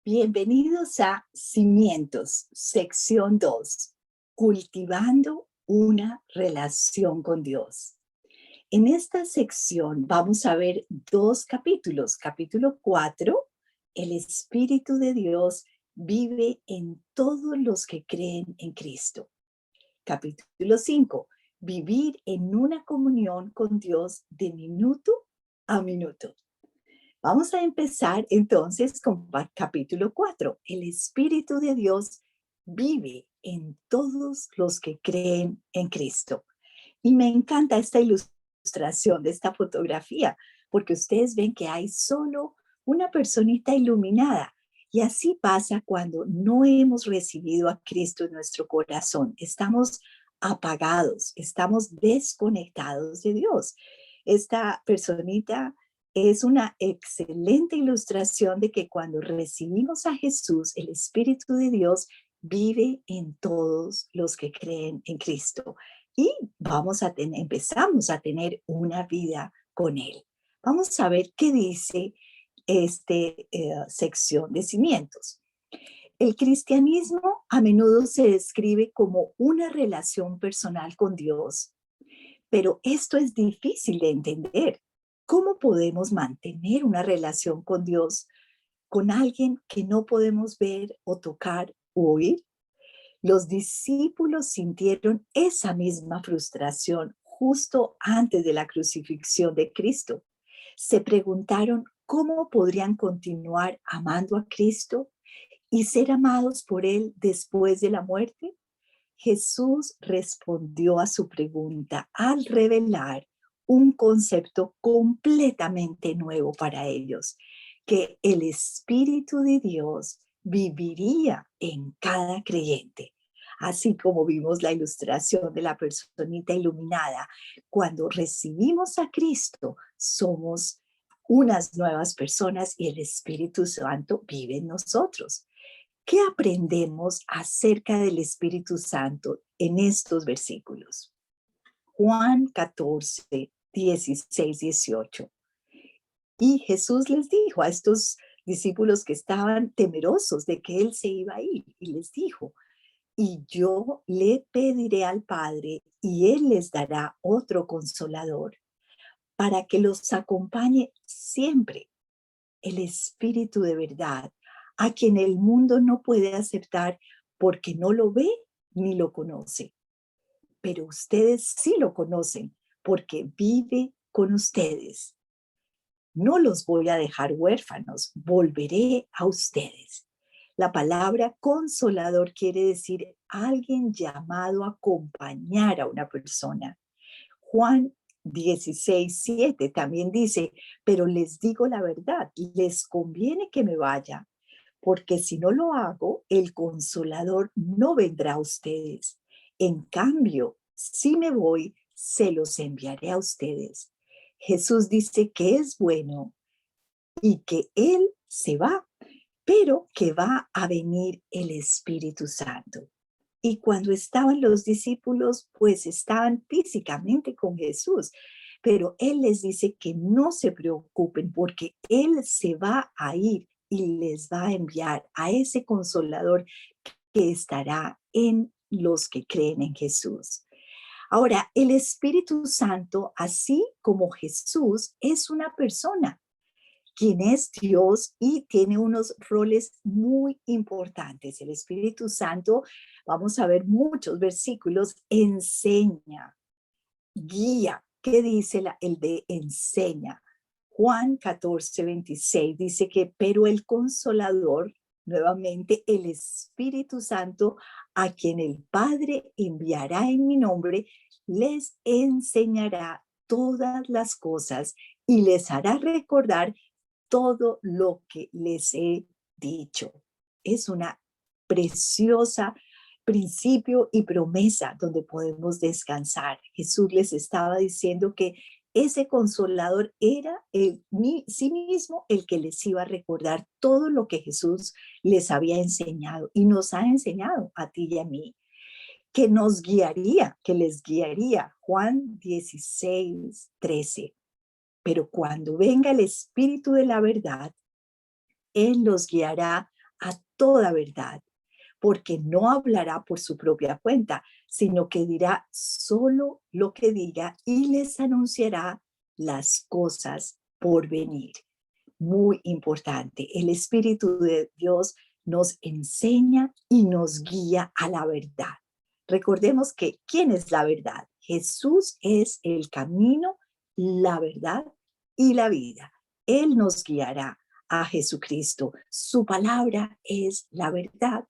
Bienvenidos a Cimientos, sección 2, cultivando una relación con Dios. En esta sección vamos a ver dos capítulos. Capítulo 4, el Espíritu de Dios vive en todos los que creen en Cristo. Capítulo 5, vivir en una comunión con Dios de minuto a minuto. Vamos a empezar entonces con capítulo 4. El Espíritu de Dios vive en todos los que creen en Cristo. Y me encanta esta ilustración de esta fotografía, porque ustedes ven que hay solo una personita iluminada. Y así pasa cuando no hemos recibido a Cristo en nuestro corazón. Estamos apagados, estamos desconectados de Dios. Esta personita es una excelente ilustración de que cuando recibimos a Jesús, el Espíritu de Dios vive en todos los que creen en Cristo y empezamos a tener una vida con Él. Vamos a ver qué dice esta sección de cimientos. El cristianismo a menudo se describe como una relación personal con Dios, pero esto es difícil de entender. ¿Cómo podemos mantener una relación con Dios con alguien que no podemos ver o tocar o oír? Los discípulos sintieron esa misma frustración justo antes de la crucifixión de Cristo. Se preguntaron cómo podrían continuar amando a Cristo y ser amados por Él después de la muerte. Jesús respondió a su pregunta al revelar un concepto completamente nuevo para ellos, que el Espíritu de Dios viviría en cada creyente. Así como vimos la ilustración de la personita iluminada, cuando recibimos a Cristo, somos unas nuevas personas y el Espíritu Santo vive en nosotros. ¿Qué aprendemos acerca del Espíritu Santo en estos versículos? Juan 14, 16, 18. Y Jesús les dijo a estos discípulos que estaban temerosos de que Él se iba a ir, y les dijo, y yo le pediré al Padre, y Él les dará otro consolador, para que los acompañe siempre, el Espíritu de verdad, a quien el mundo no puede aceptar porque no lo ve ni lo conoce. Pero ustedes sí lo conocen porque vive con ustedes. No los voy a dejar huérfanos, volveré a ustedes. La palabra consolador quiere decir alguien llamado a acompañar a una persona. Juan 16:7 también dice, pero les digo la verdad, les conviene que me vaya, porque si no lo hago, el consolador no vendrá a ustedes. En cambio, si me voy, se los enviaré a ustedes. Jesús dice que es bueno y que Él se va, pero que va a venir el Espíritu Santo. Y cuando estaban los discípulos, pues estaban físicamente con Jesús, pero Él les dice que no se preocupen porque Él se va a ir y les va a enviar a ese consolador que estará en los que creen en Jesús. Ahora, el Espíritu Santo, así como Jesús, es una persona quien es Dios y tiene unos roles muy importantes. El Espíritu Santo, vamos a ver muchos versículos, enseña, guía. ¿Qué dice el de enseña? Juan 14:26 dice que, pero el consolador, nuevamente el Espíritu Santo, a quien el Padre enviará en mi nombre, les enseñará todas las cosas y les hará recordar todo lo que les he dicho. Es una preciosa principio y promesa donde podemos descansar. Jesús les estaba diciendo que ese consolador era sí mismo el que les iba a recordar todo lo que Jesús les había enseñado y nos ha enseñado a ti y a mí, que nos guiaría, que les guiaría. Juan 16:13. Pero cuando venga el Espíritu de la verdad, Él los guiará toda verdad, porque no hablará por su propia cuenta, sino que dirá solo lo que diga y les anunciará las cosas por venir. Muy importante, el Espíritu de Dios nos enseña y nos guía a la verdad. Recordemos que ¿quién es la verdad? Jesús es el camino, la verdad y la vida. Él nos guiará a Jesucristo. Su palabra es la verdad.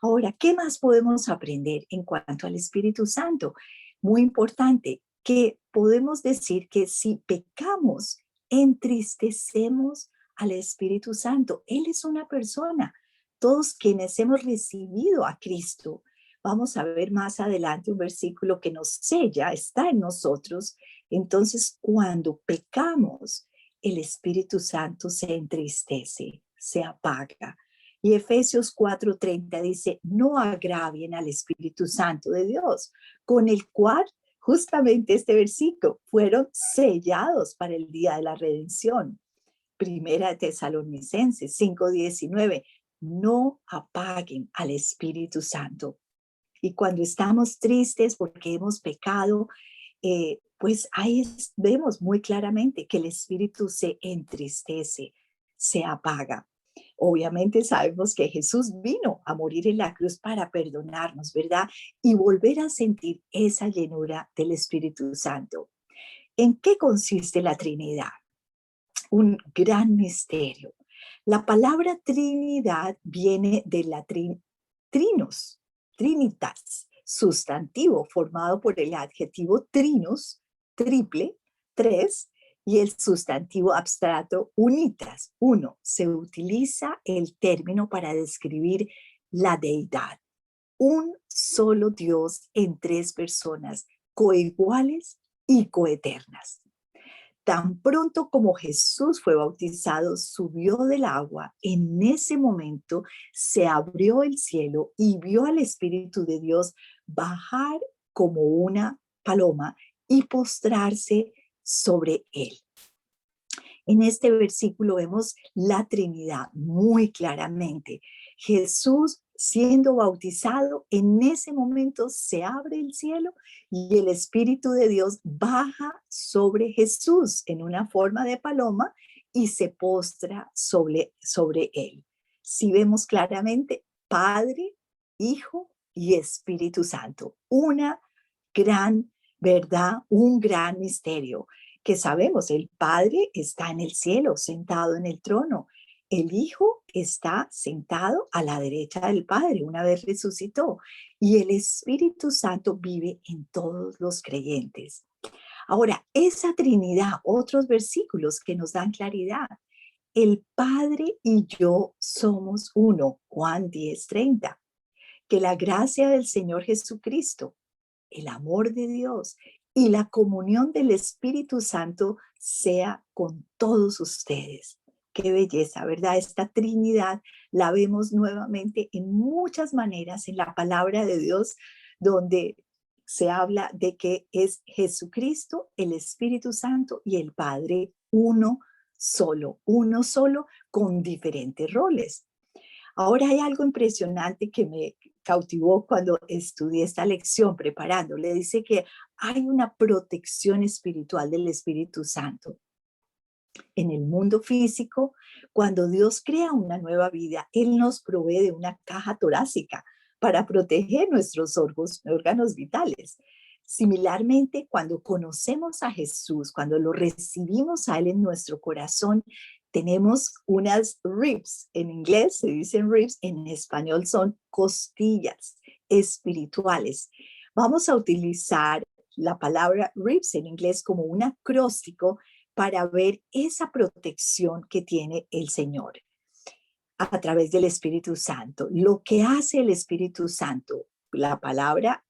Ahora, ¿qué más podemos aprender en cuanto al Espíritu Santo? Muy importante, que podemos decir que si pecamos, entristecemos al Espíritu Santo. Él es una persona. Todos quienes hemos recibido a Cristo, vamos a ver más adelante un versículo que nos sella, está en nosotros. Entonces, cuando pecamos, el Espíritu Santo se entristece, se apaga. Y Efesios 4:30 dice, no agravien al Espíritu Santo de Dios, con el cual justamente este versículo fueron sellados para el día de la redención. Primera de Tesalonicenses 5:19, no apaguen al Espíritu Santo. Y cuando estamos tristes porque hemos pecado, pues ahí vemos muy claramente que el Espíritu se entristece, se apaga. Obviamente sabemos que Jesús vino a morir en la cruz para perdonarnos, ¿verdad? Y volver a sentir esa llenura del Espíritu Santo. ¿En qué consiste la Trinidad? Un gran misterio. La palabra Trinidad viene del latín trinos, trinitas, sustantivo formado por el adjetivo trinus, triple, tres, y el sustantivo abstracto unitas, uno. Se utiliza el término para describir la deidad. Un solo Dios en tres personas, coiguales y coeternas. Tan pronto como Jesús fue bautizado, subió del agua, en ese momento se abrió el cielo y vio al Espíritu de Dios bajar como una paloma y postrarse sobre él. En este versículo vemos la Trinidad muy claramente. Jesús siendo bautizado, en ese momento se abre el cielo y el Espíritu de Dios baja sobre Jesús en una forma de paloma y se postra sobre él. Si vemos claramente, Padre, Hijo y Espíritu Santo. Una gran verdad, un gran misterio que sabemos, el Padre está en el cielo, sentado en el trono. El Hijo está sentado a la derecha del Padre, una vez resucitó. Y el Espíritu Santo vive en todos los creyentes. Ahora, esa Trinidad, otros versículos que nos dan claridad. El Padre y yo somos uno, Juan 10:30. Que la gracia del Señor Jesucristo, el amor de Dios y la comunión del Espíritu Santo sea con todos ustedes. Qué belleza, ¿verdad? Esta Trinidad la vemos nuevamente en muchas maneras en la palabra de Dios, donde se habla de que es Jesucristo, el Espíritu Santo y el Padre uno solo con diferentes roles. Ahora hay algo impresionante que me cautivó cuando estudié esta lección preparando. Le dice que hay una protección espiritual del Espíritu Santo. En el mundo físico, cuando Dios crea una nueva vida, Él nos provee de una caja torácica para proteger nuestros órganos vitales. Similarmente, cuando conocemos a Jesús, cuando lo recibimos a Él en nuestro corazón, tenemos unas ribs. En inglés se dicen ribs, en español son costillas espirituales. Vamos a utilizar la palabra ribs en inglés como un acróstico para ver esa protección que tiene el Señor a través del Espíritu Santo. Lo que hace el Espíritu Santo, la palabra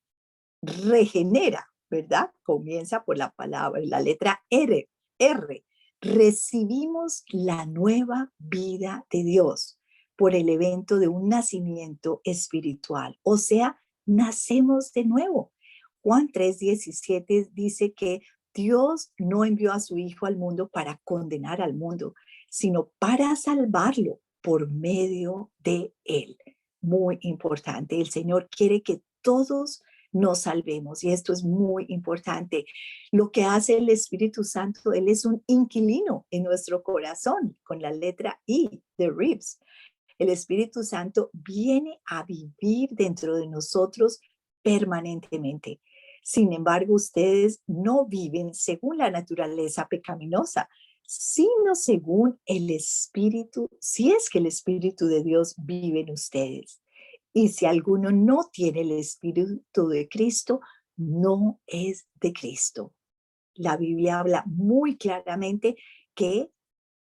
regenera, ¿verdad? Comienza por la palabra, la letra R, R. Recibimos la nueva vida de Dios por el evento de un nacimiento espiritual, o sea, nacemos de nuevo. Juan 3:17 dice que Dios no envió a su Hijo al mundo para condenar al mundo, sino para salvarlo. por medio de Él. Muy importante. El Señor quiere que todos nos salvemos y esto es muy importante. Lo que hace el Espíritu Santo, Él es un inquilino en nuestro corazón con la letra I de Reeves. El Espíritu Santo viene a vivir dentro de nosotros permanentemente. Sin embargo, ustedes no viven según la naturaleza pecaminosa, sino según el Espíritu, si es que el Espíritu de Dios vive en ustedes. Y si alguno no tiene el Espíritu de Cristo, no es de Cristo. La Biblia habla muy claramente que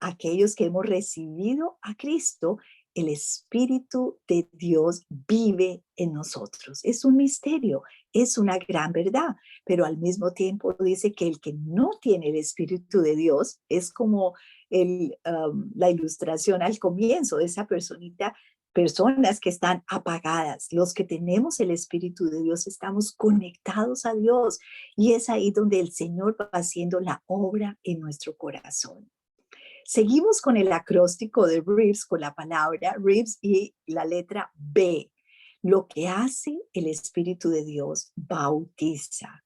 aquellos que hemos recibido a Cristo, el Espíritu de Dios vive en nosotros. Es un misterio, es una gran verdad, pero al mismo tiempo dice que el que no tiene el Espíritu de Dios es como la ilustración al comienzo de esa personas que están apagadas. Los que tenemos el Espíritu de Dios estamos conectados a Dios y es ahí donde el Señor va haciendo la obra en nuestro corazón. Seguimos con el acróstico de Reeves, con la palabra Reeves y la letra B. Lo que hace el Espíritu de Dios, bautiza.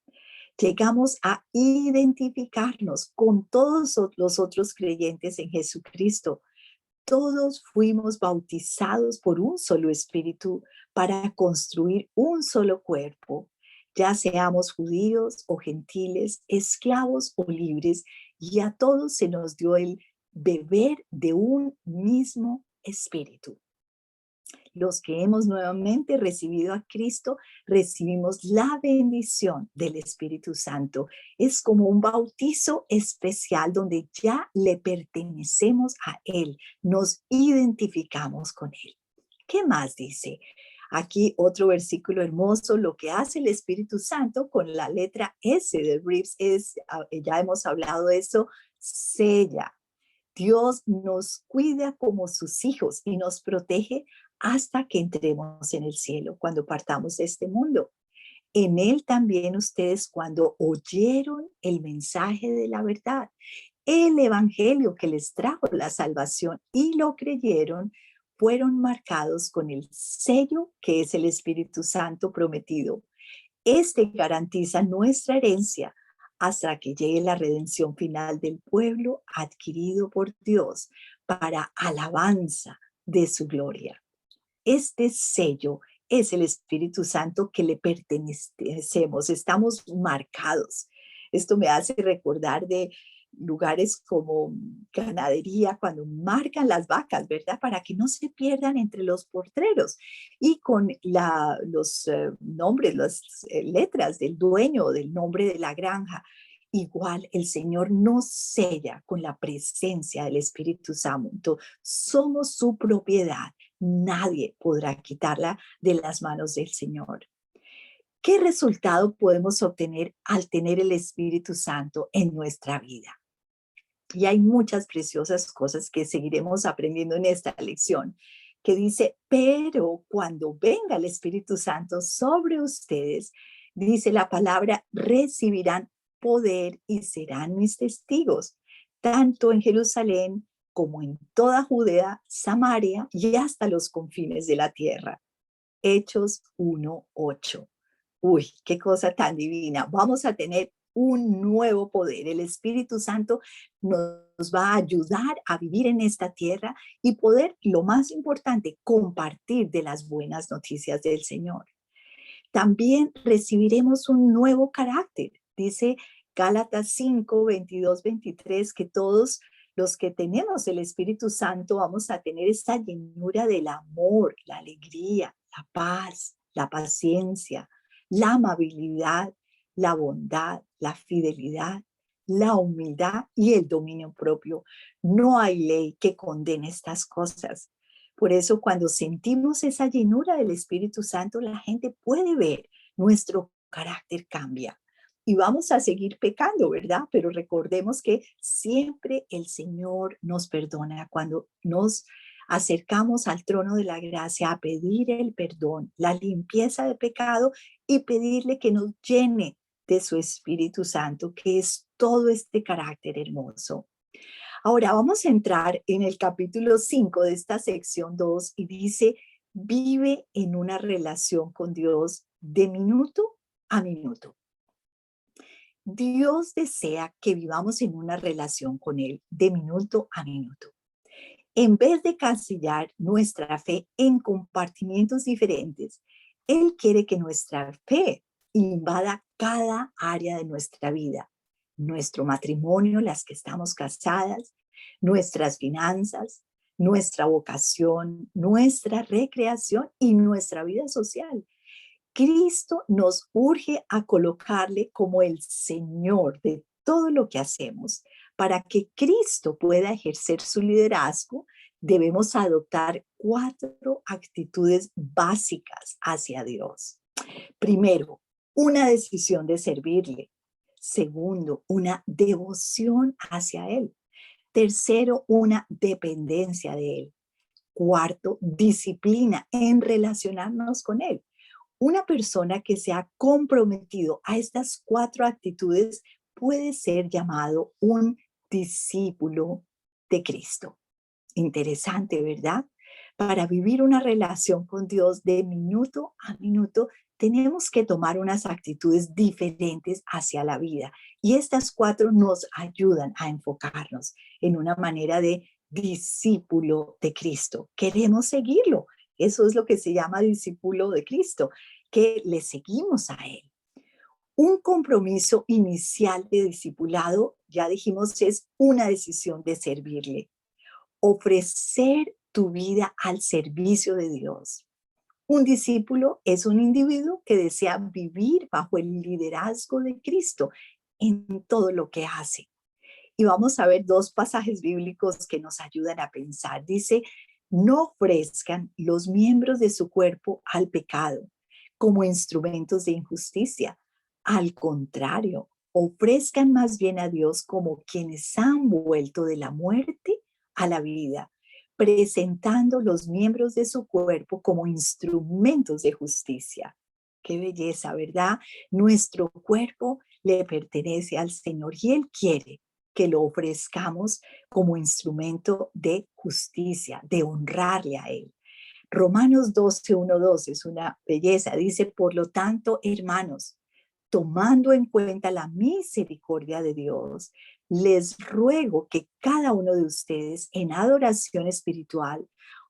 Llegamos a identificarnos con todos los otros creyentes en Jesucristo. Todos fuimos bautizados por un solo espíritu para construir un solo cuerpo, ya seamos judíos o gentiles, esclavos o libres, y a todos se nos dio el beber de un mismo espíritu. Los que hemos nuevamente recibido a Cristo, recibimos la bendición del Espíritu Santo. Es como un bautizo especial donde ya le pertenecemos a Él, nos identificamos con Él. ¿Qué más dice? Aquí otro versículo hermoso, lo que hace el Espíritu Santo con la letra S de Reeves es, ya hemos hablado de eso, sella. Dios nos cuida como sus hijos y nos protege hasta que entremos en el cielo, cuando partamos de este mundo. En Él también ustedes, cuando oyeron el mensaje de la verdad, el evangelio que les trajo la salvación y lo creyeron, fueron marcados con el sello que es el Espíritu Santo prometido. Este garantiza nuestra herencia hasta que llegue la redención final del pueblo adquirido por Dios para alabanza de su gloria. Este sello es el Espíritu Santo que le pertenecemos, estamos marcados. Esto me hace recordar de lugares como ganadería, cuando marcan las vacas, ¿verdad? Para que no se pierdan entre los porteros. Y con los nombres, las letras del dueño, del nombre de la granja, igual el Señor nos sella con la presencia del Espíritu Santo. Somos su propiedad. Nadie podrá quitarla de las manos del Señor. ¿Qué resultado podemos obtener al tener el Espíritu Santo en nuestra vida? Y hay muchas preciosas cosas que seguiremos aprendiendo en esta lección, que dice, pero cuando venga el Espíritu Santo sobre ustedes, dice la palabra, recibirán poder y serán mis testigos, tanto en Jerusalén como en toda Judea, Samaria y hasta los confines de la tierra. Hechos 1:8. Uy, qué cosa tan divina. Vamos a tener un nuevo poder. El Espíritu Santo nos va a ayudar a vivir en esta tierra y poder, lo más importante, compartir de las buenas noticias del Señor. También recibiremos un nuevo carácter. Dice Gálatas 5:22-23, que todos los que tenemos el Espíritu Santo vamos a tener esta llenura del amor, la alegría, la paz, la paciencia, la amabilidad, la bondad, la fidelidad, la humildad y el dominio propio. No hay ley que condene estas cosas. Por eso cuando sentimos esa llenura del Espíritu Santo, la gente puede ver nuestro carácter cambia. Y vamos a seguir pecando, ¿verdad? Pero recordemos que siempre el Señor nos perdona cuando nos acercamos al trono de la gracia a pedir el perdón, la limpieza de pecado y pedirle que nos llene de su Espíritu Santo, que es todo este carácter hermoso. Ahora vamos a entrar en el capítulo 5 de esta sección 2 y dice, vive en una relación con Dios de minuto a minuto. Dios desea que vivamos en una relación con Él de minuto a minuto. En vez de casillar nuestra fe en compartimientos diferentes, Él quiere que nuestra fe invada cada área de nuestra vida, nuestro matrimonio, las que estamos casadas, nuestras finanzas, nuestra vocación, nuestra recreación y nuestra vida social. Cristo nos urge a colocarle como el Señor de todo lo que hacemos. Para que Cristo pueda ejercer su liderazgo, debemos adoptar 4 actitudes básicas hacia Dios. Primero, una decisión de servirle. Segundo, una devoción hacia Él. Tercero, una dependencia de Él. Cuarto, disciplina en relacionarnos con Él. Una persona que se ha comprometido a estas 4 actitudes puede ser llamado un discípulo de Cristo. Interesante, ¿verdad? Para vivir una relación con Dios de minuto a minuto, tenemos que tomar unas actitudes diferentes hacia la vida. Y estas 4 nos ayudan a enfocarnos en una manera de discípulo de Cristo. Queremos seguirlo. Eso es lo que se llama discípulo de Cristo, que le seguimos a Él. Un compromiso inicial de discipulado, ya dijimos, es una decisión de servirle. Ofrecer tu vida al servicio de Dios. Un discípulo es un individuo que desea vivir bajo el liderazgo de Cristo en todo lo que hace. Y vamos a ver 2 pasajes bíblicos que nos ayudan a pensar. Dice, no ofrezcan los miembros de su cuerpo al pecado como instrumentos de injusticia. Al contrario, ofrezcan más bien a Dios como quienes han vuelto de la muerte a la vida, presentando los miembros de su cuerpo como instrumentos de justicia. Qué belleza, ¿verdad? Nuestro cuerpo le pertenece al Señor y Él quiere que lo ofrezcamos como instrumento de justicia, de honrarle a Él. Romanos 12, 1, 2 es una belleza. Dice, por lo tanto, hermanos, tomando en cuenta la misericordia de Dios, les ruego que cada uno de ustedes en adoración espiritual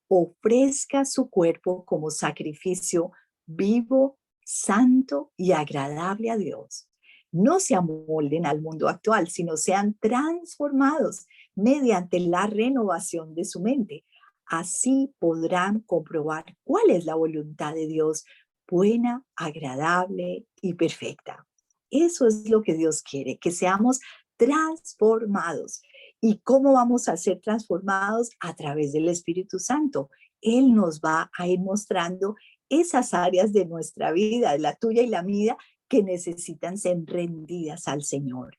ofrezca su cuerpo como sacrificio vivo, santo y agradable a Dios. No se amolden al mundo actual, sino sean transformados mediante la renovación de su mente. Así podrán comprobar cuál es la voluntad de Dios, buena, agradable y perfecta. Eso es lo que Dios quiere, que seamos transformados. ¿Y cómo vamos a ser transformados? A través del Espíritu Santo. Él nos va a ir mostrando esas áreas de nuestra vida, la tuya y la mía, que necesitan ser rendidas al Señor.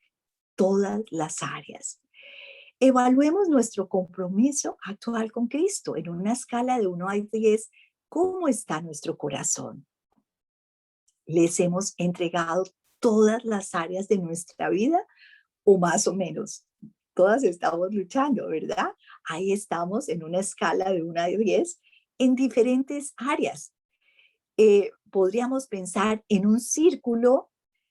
Todas las áreas. Evaluemos nuestro compromiso actual con Cristo en una escala de 1 a 10. ¿Cómo está nuestro corazón? ¿Les hemos entregado todas las áreas de nuestra vida o más o menos? Todas estamos luchando, ¿verdad? Ahí estamos en una escala de 1 a 10 en diferentes áreas. Podríamos pensar en un círculo,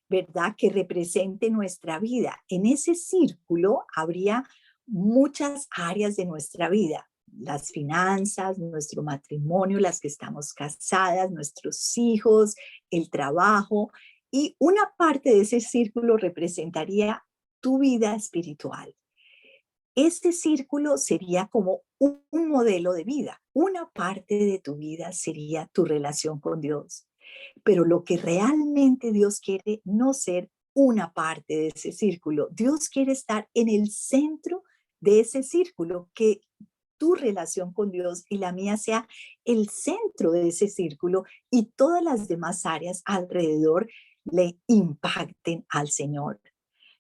¿verdad?, que represente nuestra vida. En ese círculo habría muchas áreas de nuestra vida, las finanzas, nuestro matrimonio, las que estamos casadas, nuestros hijos, el trabajo, y una parte de ese círculo representaría tu vida espiritual. Este círculo sería como un modelo de vida. Una parte de tu vida sería tu relación con Dios. Pero lo que realmente Dios quiere no ser una parte de ese círculo. Dios quiere estar en el centro de ese círculo, que tu relación con Dios y la mía sea el centro de ese círculo y todas las demás áreas alrededor le impacten al Señor.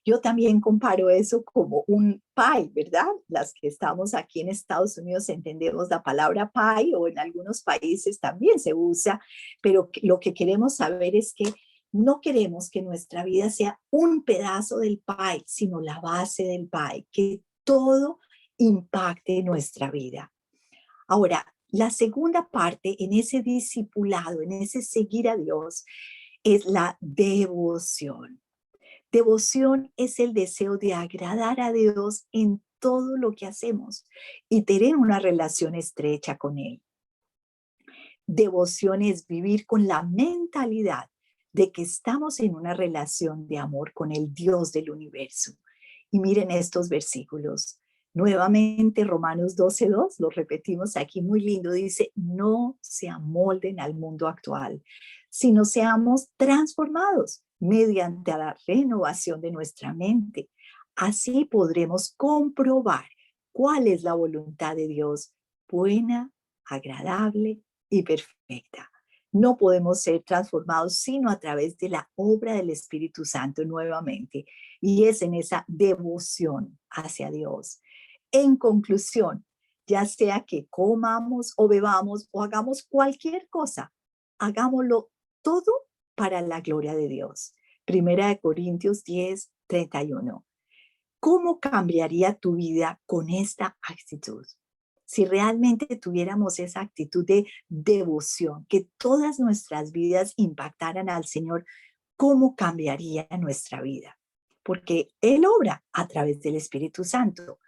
Yo también comparo eso como un pie, ¿verdad? Las que estamos aquí en Estados Unidos entendemos la palabra pie, o en algunos países también se usa, pero lo que queremos saber es que no queremos que nuestra vida sea un pedazo del pie, sino la base del pie, que todo impacte nuestra vida. Ahora, la segunda parte en ese discipulado, en ese seguir a Dios, es la devoción. Devoción es el deseo de agradar a Dios en todo lo que hacemos y tener una relación estrecha con Él. Devoción es vivir con la mentalidad de que estamos en una relación de amor con el Dios del universo. Y miren estos versículos. Nuevamente Romanos 12:2, lo repetimos aquí muy lindo, dice, no se amolden al mundo actual, sino seamos transformados mediante la renovación de nuestra mente. Así podremos comprobar cuál es la voluntad de Dios, buena, agradable y perfecta. No podemos ser transformados sino a través de la obra del Espíritu Santo nuevamente. Y es en esa devoción hacia Dios. En conclusión, ya sea que comamos o bebamos o hagamos cualquier cosa, hagámoslo todo para la gloria de Dios. Primera de Corintios 10:31. ¿Cómo cambiaría tu vida con esta actitud? Si realmente tuviéramos esa actitud de devoción, que todas nuestras vidas impactaran al Señor, ¿cómo cambiaría nuestra vida? Porque Él obra a través del Espíritu Santo.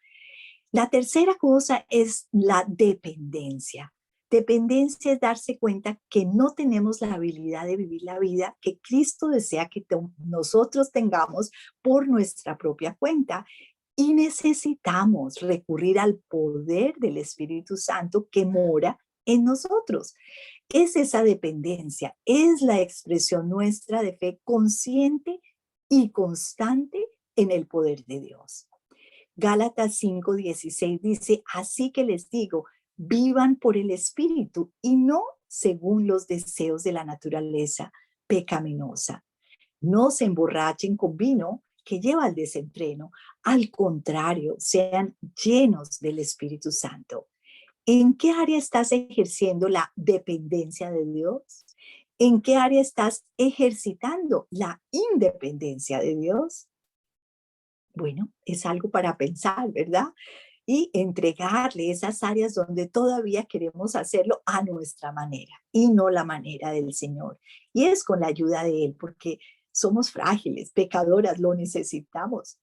La tercera cosa es la dependencia. Dependencia es darse cuenta que no tenemos la habilidad de vivir la vida que Cristo desea que nosotros tengamos por nuestra propia cuenta y necesitamos recurrir al poder del Espíritu Santo que mora en nosotros. Es esa dependencia, es la expresión nuestra de fe consciente y constante en el poder de Dios. Gálatas 5:16 dice, así que les digo, vivan por el Espíritu y no según los deseos de la naturaleza pecaminosa. No se emborrachen con vino que lleva al desenfreno. Al contrario, sean llenos del Espíritu Santo. ¿En qué área estás ejerciendo la dependencia de Dios? ¿En qué área estás ejercitando la independencia de Dios? Bueno, es algo para pensar, ¿verdad? Y entregarle esas áreas donde todavía queremos hacerlo a nuestra manera y no la manera del Señor. Y es con la ayuda de Él, porque somos frágiles, pecadoras, lo necesitamos.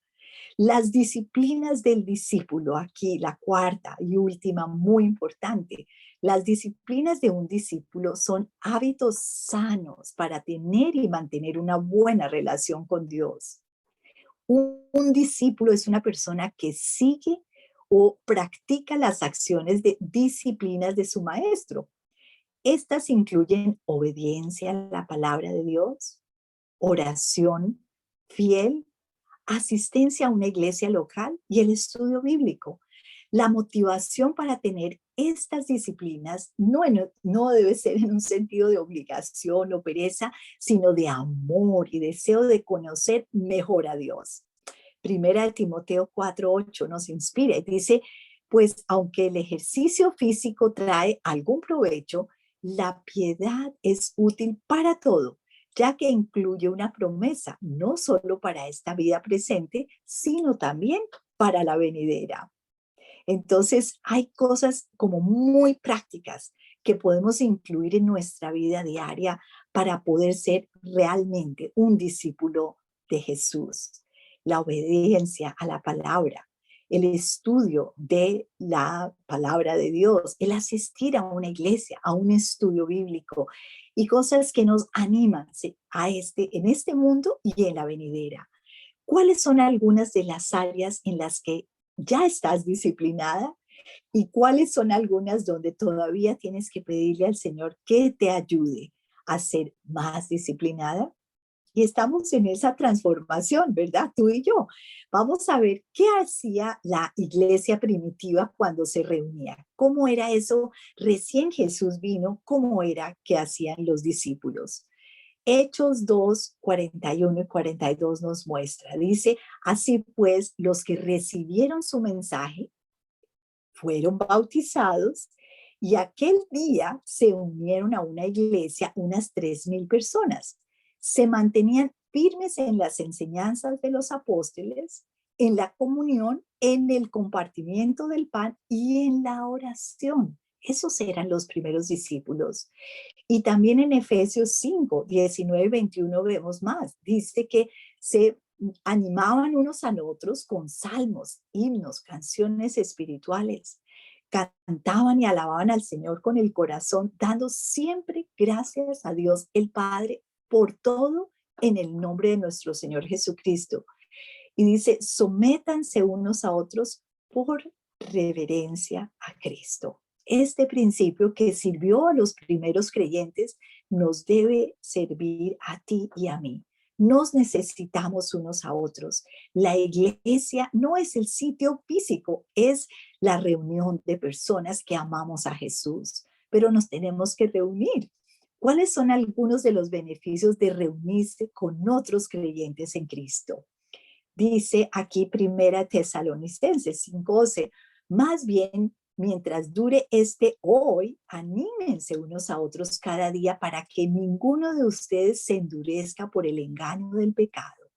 Las disciplinas del discípulo, aquí la cuarta y última, muy importante. Las disciplinas de un discípulo son hábitos sanos para tener y mantener una buena relación con Dios. Un discípulo es una persona que sigue o practica las acciones de disciplinas de su maestro. Estas incluyen obediencia a la palabra de Dios, oración fiel, asistencia a una iglesia local y el estudio bíblico. La motivación para tener estas disciplinas no debe ser en un sentido de obligación o pereza, sino de amor y deseo de conocer mejor a Dios. Primera de Timoteo 4:8 nos inspira y dice, pues aunque el ejercicio físico trae algún provecho, la piedad es útil para todo, ya que incluye una promesa, no solo para esta vida presente, sino también para la venidera. Entonces, hay cosas como muy prácticas que podemos incluir en nuestra vida diaria para poder ser realmente un discípulo de Jesús. La obediencia a la palabra, el estudio de la palabra de Dios, el asistir a una iglesia, a un estudio bíblico y cosas que nos animan ¿sí? En este mundo y en la venidera. ¿Cuáles son algunas de las áreas en las que ya estás disciplinada y cuáles son algunas donde todavía tienes que pedirle al Señor que te ayude a ser más disciplinada? Y estamos en esa transformación, ¿verdad? Tú y yo. Vamos a ver qué hacía la iglesia primitiva cuando se reunía. ¿Cómo era eso? Recién Jesús vino, ¿cómo era que hacían los discípulos? Hechos 2:41 y 42 nos muestra. Dice, así pues, los que recibieron su mensaje fueron bautizados y aquel día se unieron a una iglesia unas 3,000 personas. Se mantenían firmes en las enseñanzas de los apóstoles, en la comunión, en el compartimiento del pan y en la oración. Esos eran los primeros discípulos. Y también en Efesios 5, 19 y 21 vemos más. Dice que se animaban unos a otros con salmos, himnos, canciones espirituales. Cantaban y alababan al Señor con el corazón, dando siempre gracias a Dios el Padre por todo en el nombre de nuestro Señor Jesucristo. Y dice, sométanse unos a otros por reverencia a Cristo. Este principio que sirvió a los primeros creyentes nos debe servir a ti y a mí. Nos necesitamos unos a otros. La iglesia no es el sitio físico, es la reunión de personas que amamos a Jesús, pero nos tenemos que reunir. ¿Cuáles son algunos de los beneficios de reunirse con otros creyentes en Cristo? Dice aquí Primera Tesalonicenses 5:11, más bien, mientras dure este hoy, anímense unos a otros cada día para que ninguno de ustedes se endurezca por el engaño del pecado.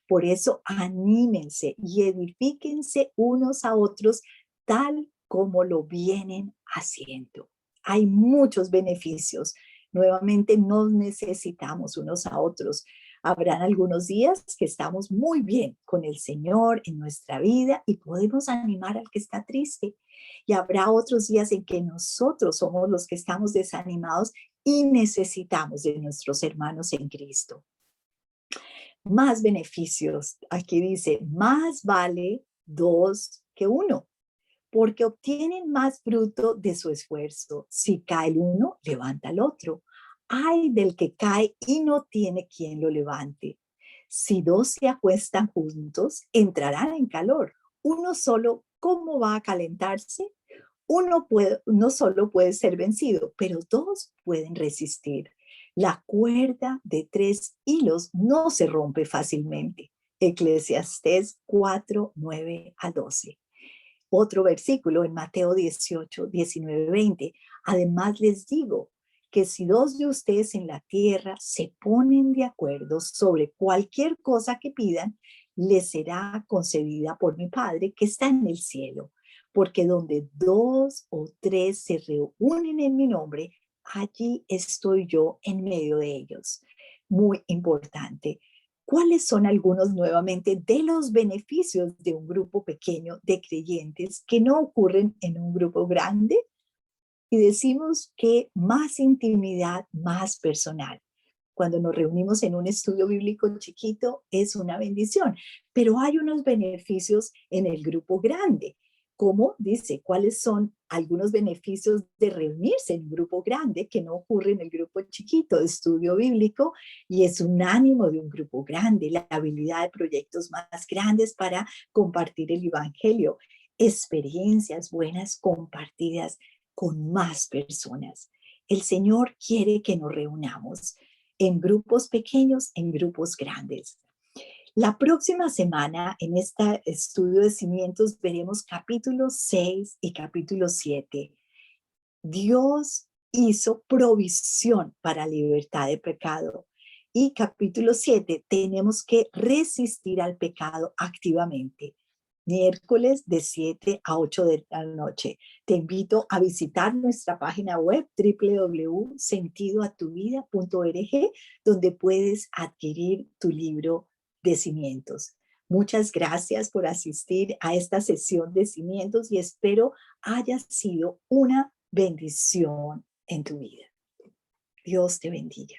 Por eso, anímense y edifíquense unos a otros tal como lo vienen haciendo. Hay muchos beneficios. Nuevamente, nos necesitamos unos a otros. Habrán algunos días que estamos muy bien con el Señor en nuestra vida y podemos animar al que está triste. Y habrá otros días en que nosotros somos los que estamos desanimados y necesitamos de nuestros hermanos en Cristo. Más beneficios. Aquí dice, más vale dos que uno, porque obtienen más fruto de su esfuerzo. Si cae el uno, levanta el otro. Ay del que cae y no tiene quien lo levante. Si dos se acuestan juntos, entrarán en calor. Uno solo, ¿cómo va a calentarse? Uno solo puede ser vencido, pero dos pueden resistir. La cuerda de 3 hilos no se rompe fácilmente. Eclesiastés 4, 9 a 12. Otro versículo en Mateo 18, 19, 20. Además les digo que si dos de ustedes en la tierra se ponen de acuerdo sobre cualquier cosa que pidan, les será concedida por mi Padre que está en el cielo. Porque donde dos o tres se reúnen en mi nombre, allí estoy yo en medio de ellos. Muy importante. ¿Cuáles son algunos nuevamente de los beneficios de un grupo pequeño de creyentes que no ocurren en un grupo grande? Y decimos que más intimidad, más personal. Cuando nos reunimos en un estudio bíblico chiquito es una bendición, pero hay unos beneficios en el grupo grande. ¿Cómo? Dice, ¿cuáles son algunos beneficios de reunirse en un grupo grande que no ocurre en el grupo chiquito de estudio bíblico? Y es un ánimo de un grupo grande, la habilidad de proyectos más grandes para compartir el evangelio, experiencias buenas compartidas con más personas. El Señor quiere que nos reunamos en grupos pequeños, en grupos grandes. La próxima semana, en este estudio de cimientos, veremos capítulo 6 y capítulo 7. Dios hizo provisión para libertad de pecado. Y capítulo 7, tenemos que resistir al pecado activamente. Miércoles de 7 a 8 de la noche. Te invito a visitar nuestra página web www.sentidoatuvida.org, donde puedes adquirir tu libro de cimientos. Muchas gracias por asistir a esta sesión de cimientos y espero haya sido una bendición en tu vida. Dios te bendiga.